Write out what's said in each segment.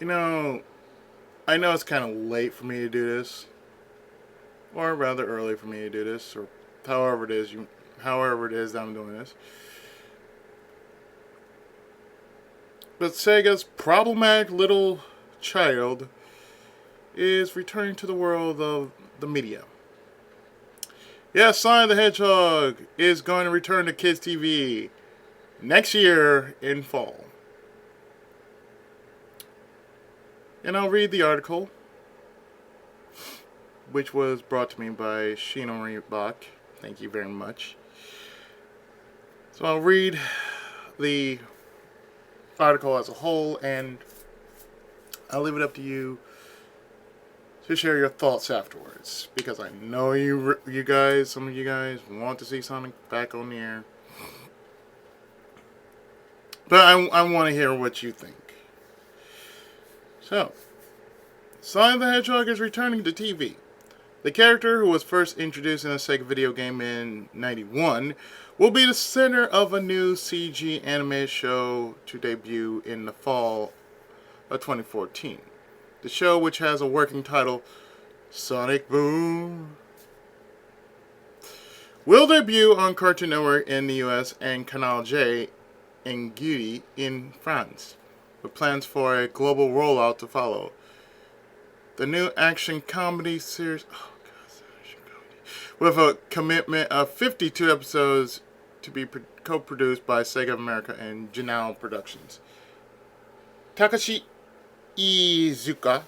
You know, I know it's kind of late for me to do this, or rather early for me to do this, or however it is that I'm doing this. But Sega's problematic little child is returning to the world of the media. Yes, Sonic the Hedgehog is going to return to Kids TV next year in fall. And I'll read the article, which was brought to me by Shino Reebok. Thank you very much. So I'll read the article as a whole, and I'll leave it up to you to share your thoughts afterwards, because I know some of you guys want to see Sonic back on the air, but I want to hear what you think. So, Sonic the Hedgehog is returning to TV. The character, who was first introduced in a Sega video game in '91, will be the center of a new CG anime show to debut in the fall of 2014. The show, which has a working title, Sonic Boom, will debut on Cartoon Network in the US and Canal J in Gulli in France, with plans for a global rollout to follow. The new action comedy series, with a commitment of 52 episodes to be co-produced by Sega America and Janao Productions. Takashi Iizuka,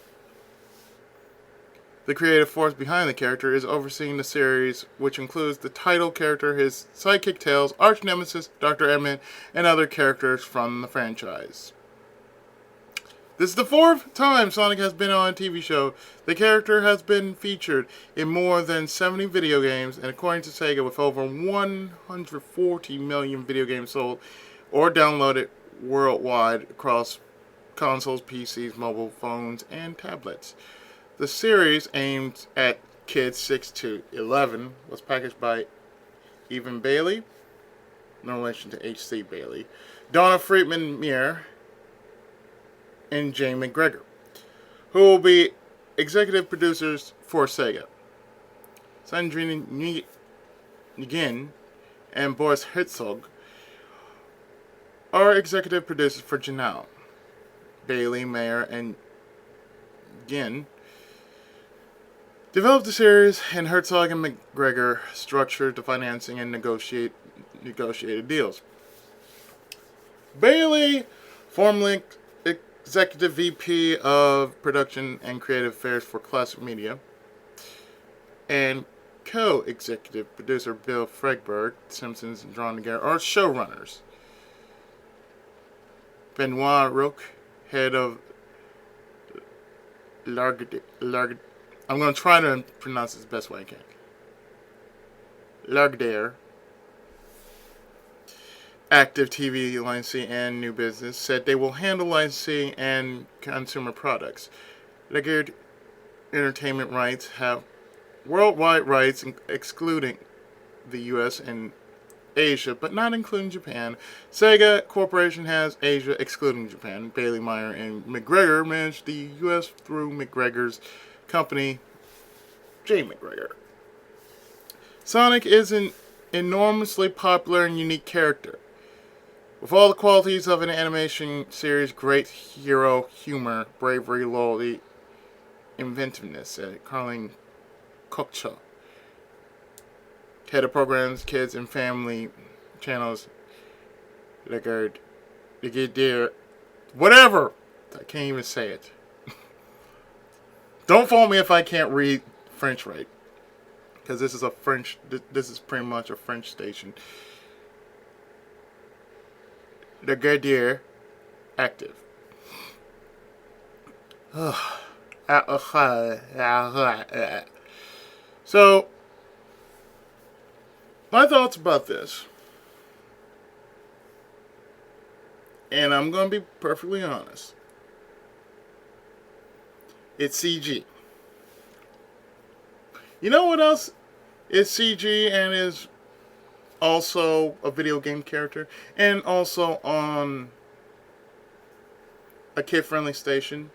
the creative force behind the character, is overseeing the series, which includes the title character, his sidekick Tails, arch nemesis Dr. Eggman, and other characters from the franchise. This is the fourth time Sonic has been on a TV show. The character has been featured in more than 70 video games, and according to Sega, with over 140 million video games sold or downloaded worldwide across consoles, PCs, mobile phones, and tablets. The series, aimed at kids 6 to 11, was packaged by Evan Bailey, no relation to H.C. Bailey, Donna Friedman-Meyer, and Jane McGregor, who will be executive producers for Sega. Sandrine Nguyen and Boris Herzog are executive producers for Janao. Bailey, Mayer, and Nguyen developed the series, and Herzog and McGregor structured the financing and negotiated deals. Bailey, formerly Executive VP of Production and Creative Affairs for Classic Media, and co-executive producer Bill Fregberg, Simpsons and Drawn Together, are showrunners. Benoit Roque, head of I'm going to try to pronounce this the best way I can. Lagardère, Active TV licensing and new business, said they will handle licensing and consumer products. Lagardère Entertainment rights have worldwide rights, excluding the US and Asia, but not including Japan. Sega Corporation has Asia, excluding Japan. Bailey, Meyer, and McGregor manage the US through McGregor's company, J. McGregor. Sonic is an enormously popular and unique character, with all the qualities of an animation series: great hero humor, bravery, loyalty, inventiveness, said Carlin Kokcha, head of programs, kids, and family channels. Whatever! I can't even say it. Don't fault me if I can't read French right, because this is pretty much a French station. Lagardère Active. So, my thoughts about this, and I'm going to be perfectly honest, it's CG. You know what else is CG and is also a video game character, and also on a kid-friendly station?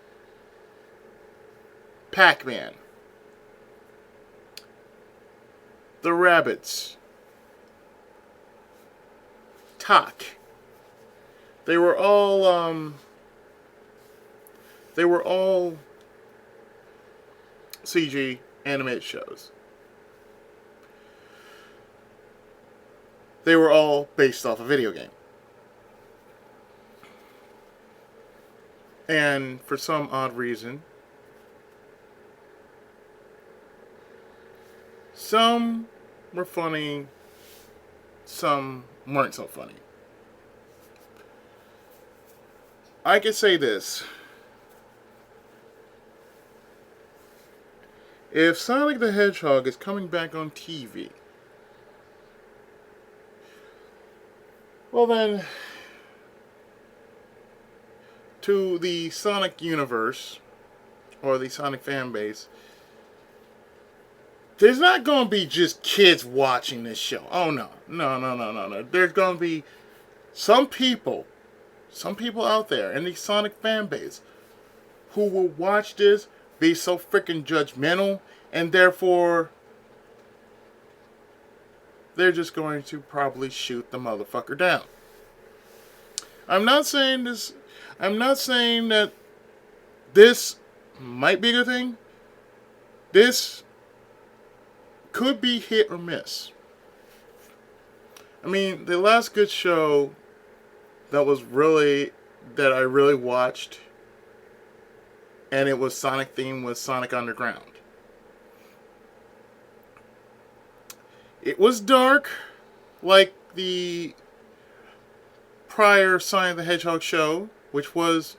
Pac-Man, the Rabbids, Tak. They were all CG animated shows. They were all based off a video game. And for some odd reason, some were funny, some weren't so funny. I could say this. If Sonic the Hedgehog is coming back on TV, well then, to the Sonic universe, or the Sonic fan base, there's not going to be just kids watching this show. Oh no. No. There's going to be some people out there in the Sonic fan base who will watch this, be so freaking judgmental, and therefore they're just going to probably shoot the motherfucker down. I'm not saying that this might be a good thing. This could be hit or miss. I mean, the last good show that I really watched, and it was Sonic themed, was Sonic Underground. It was dark, like the prior Sonic the Hedgehog show, which was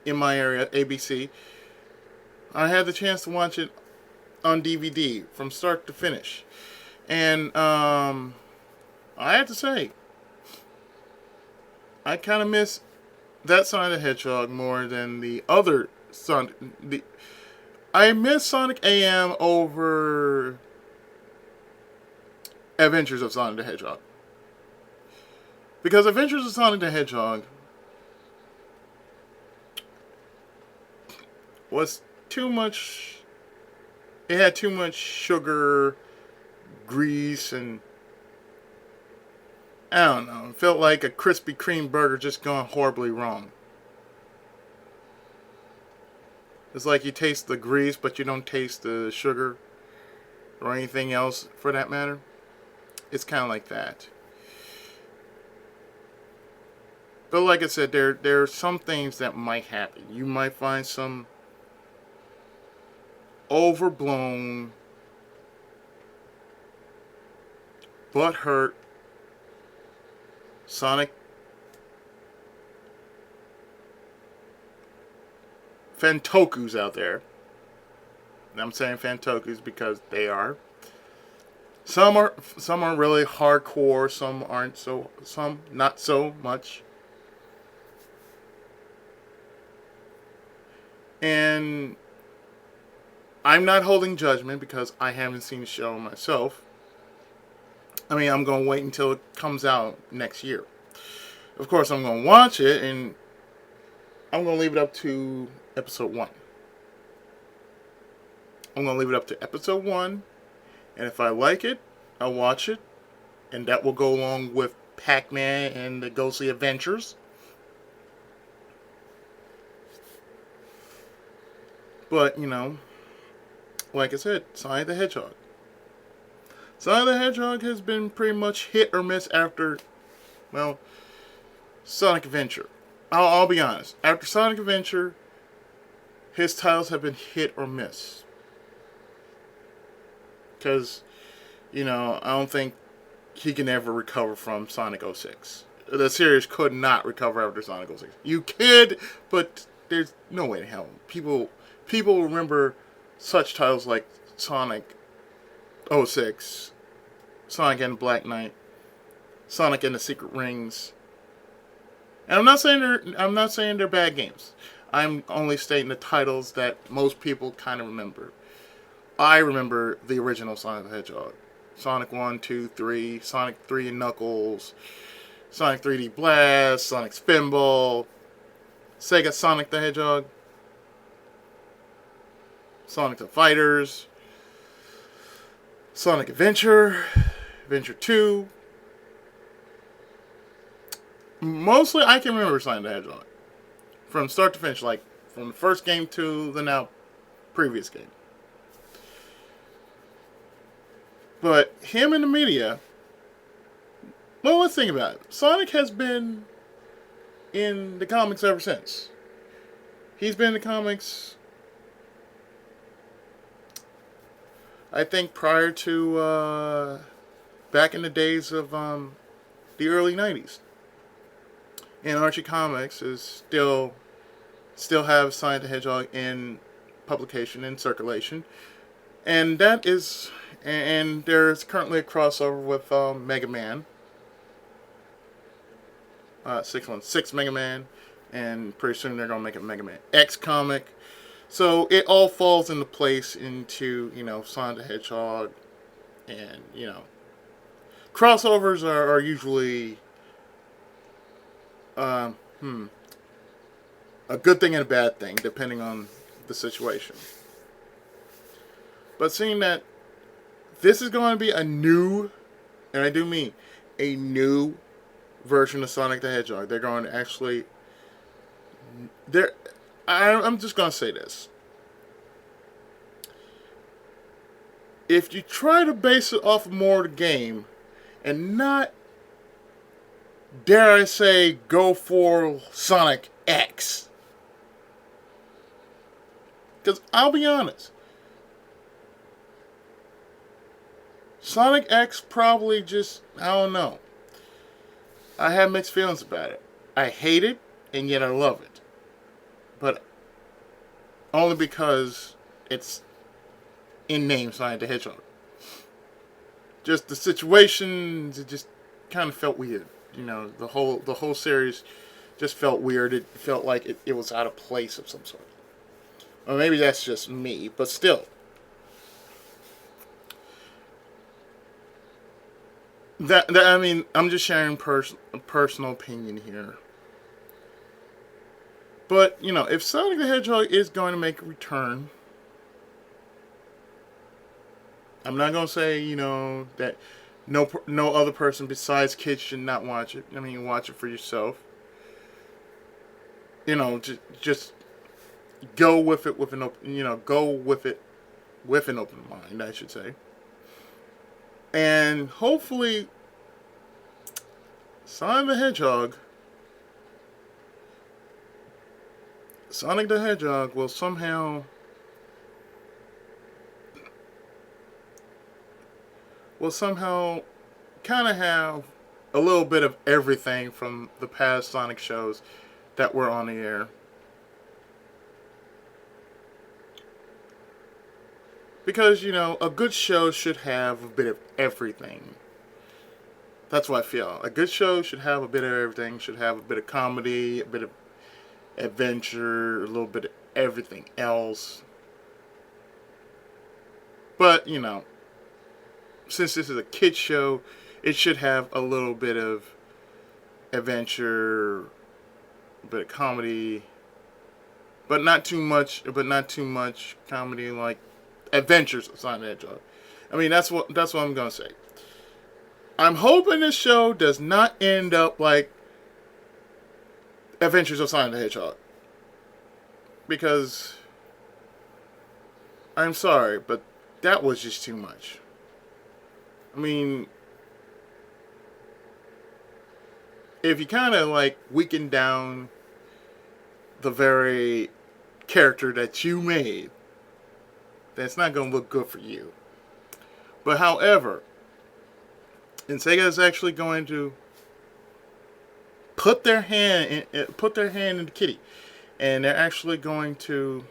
in my area, ABC. I had the chance to watch it on DVD from start to finish. And I have to say, I kind of miss that Sonic the Hedgehog more than the other Sonic. I miss Sonic AM over Adventures of Sonic the Hedgehog. Because Adventures of Sonic the Hedgehog was too much. It had too much sugar, grease, and I don't know. It felt like a Krispy Kreme burger just gone horribly wrong. It's like you taste the grease, but you don't taste the sugar or anything else for that matter. It's kind of like that. But like I said, there are some things that might happen. You might find some overblown, butthurt Sonic Fantokus out there. And I'm saying Fantokus because they are. Some are really hardcore, some aren't so, some not so much. And I'm not holding judgment because I haven't seen the show myself. I mean, I'm going to wait until it comes out next year. Of course, I'm going to watch it, and I'm going to leave it up to episode 1. I'm going to leave it up to episode 1, and if I like it, I'll watch it, and that will go along with Pac-Man and the Ghostly Adventures. But, you know, like I said, Sonic the Hedgehog. Sonic the Hedgehog has been pretty much hit or miss after, well, Sonic Adventure. I'll be honest. After Sonic Adventure, his titles have been hit or miss. Because, you know, I don't think he can ever recover from Sonic 06. The series could not recover after Sonic 06. You could, but there's no way in hell. People remember such titles like Sonic 06, Sonic and the Black Knight, Sonic and the Secret Rings. And I'm not saying they're bad games. I'm only stating the titles that most people kind of remember. I remember the original Sonic the Hedgehog. Sonic 1, 2, 3, Sonic 3 and Knuckles, Sonic 3D Blast, Sonic Spinball, Sega Sonic the Hedgehog. Sonic the Fighters, Sonic Adventure, Adventure 2. Mostly, I can remember Sonic the Hedgehog from start to finish, like from the first game to the now previous game. But him in the media, well, let's think about it. Sonic has been in the comics ever since. He's been in the comics, I think, prior to back in the days of the early 90s. And Archie Comics is still have Sonic the Hedgehog in publication, in circulation. And that is, and there's currently a crossover with Mega Man, 616 Mega Man, and pretty soon they're going to make a Mega Man X comic. So it all falls into place into, Sonic the Hedgehog. And, crossovers are usually a good thing and a bad thing, depending on the situation. But seeing that this is going to be a new, and I do mean a new version of Sonic the Hedgehog, they're going to actually, I'm just going to say this. If you try to base it off more of the game and not, dare I say, go for Sonic X. Because I'll be honest, Sonic X probably just, I don't know. I have mixed feelings about it. I hate it, and yet I love it. But only because it's in name Sonic the Hedgehog. Just the situations, it just kind of felt weird. The whole series just felt weird. It felt like it was out of place of some sort. Or maybe that's just me, but still. I mean, I'm just sharing a personal opinion here. But, if Sonic the Hedgehog is going to make a return, I'm not going to say, that no other person besides kids should not watch it. I mean, watch it for yourself. Just go with it with an open, go with it with an open mind, I should say. And hopefully, Sonic the Hedgehog will somehow kind of have a little bit of everything from the past Sonic shows that were on the air. Because, a good show should have a bit of everything. That's what I feel. A good show should have a bit of everything. Should have a bit of comedy, a bit of adventure, a little bit of everything else. But, since this is a kid's show, it should have a little bit of adventure, a bit of comedy, but not too much comedy like Adventures of Sonic the Hedgehog. I mean, that's what I'm gonna say. I'm hoping this show does not end up like Adventures of Sonic the Hedgehog, because I'm sorry, but that was just too much. I mean, if you kind of like weaken down the very character that you made, that's not going to look good for you. But however, and Sega is actually going to put their hand in the kitty, and they're actually going to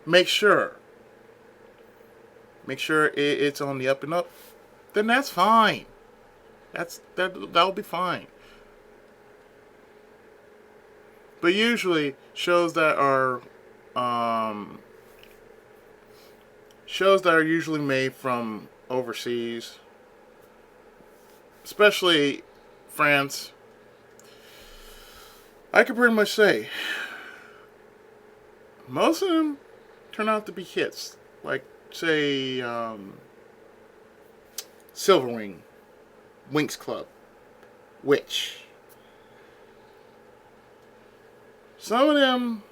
make sure it's on the up and up, then that's fine. That'll be fine. But usually shows that are usually made from overseas, especially France, I can pretty much say most of them turn out to be hits, like say Silverwing, Winx Club, Witch. Some of them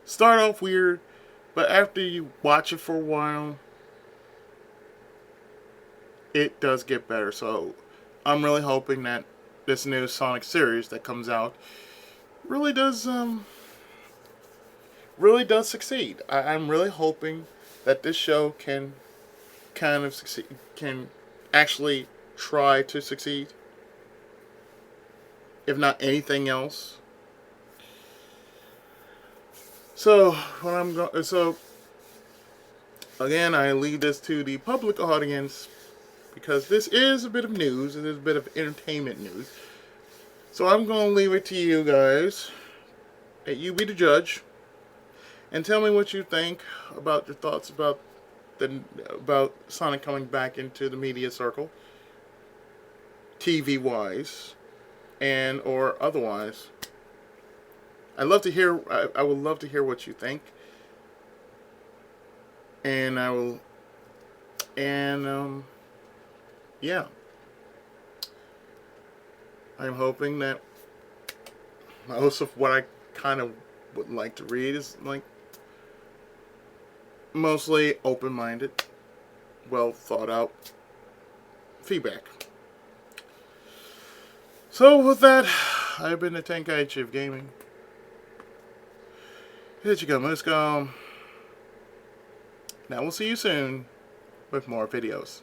start off weird, but after you watch it for a while, it does get better. So I'm really hoping that this new Sonic series that comes out really does succeed. I'm really hoping that this show can kind of succeed, can actually try to succeed, if not anything else. So again, I leave this to the public audience because this is a bit of news. It is a bit of entertainment news. So I'm going to leave it to you guys. That you be the judge, and tell me what you think about your thoughts about Sonic coming back into the media circle, TV wise, and or otherwise. I would love to hear what you think, and yeah, I'm hoping that most of what I kind of would like to read is like mostly open-minded, well thought out feedback. So with that, I've been the Tenkaichi of Gaming. Here you go, let's go. Now we'll see you soon with more videos.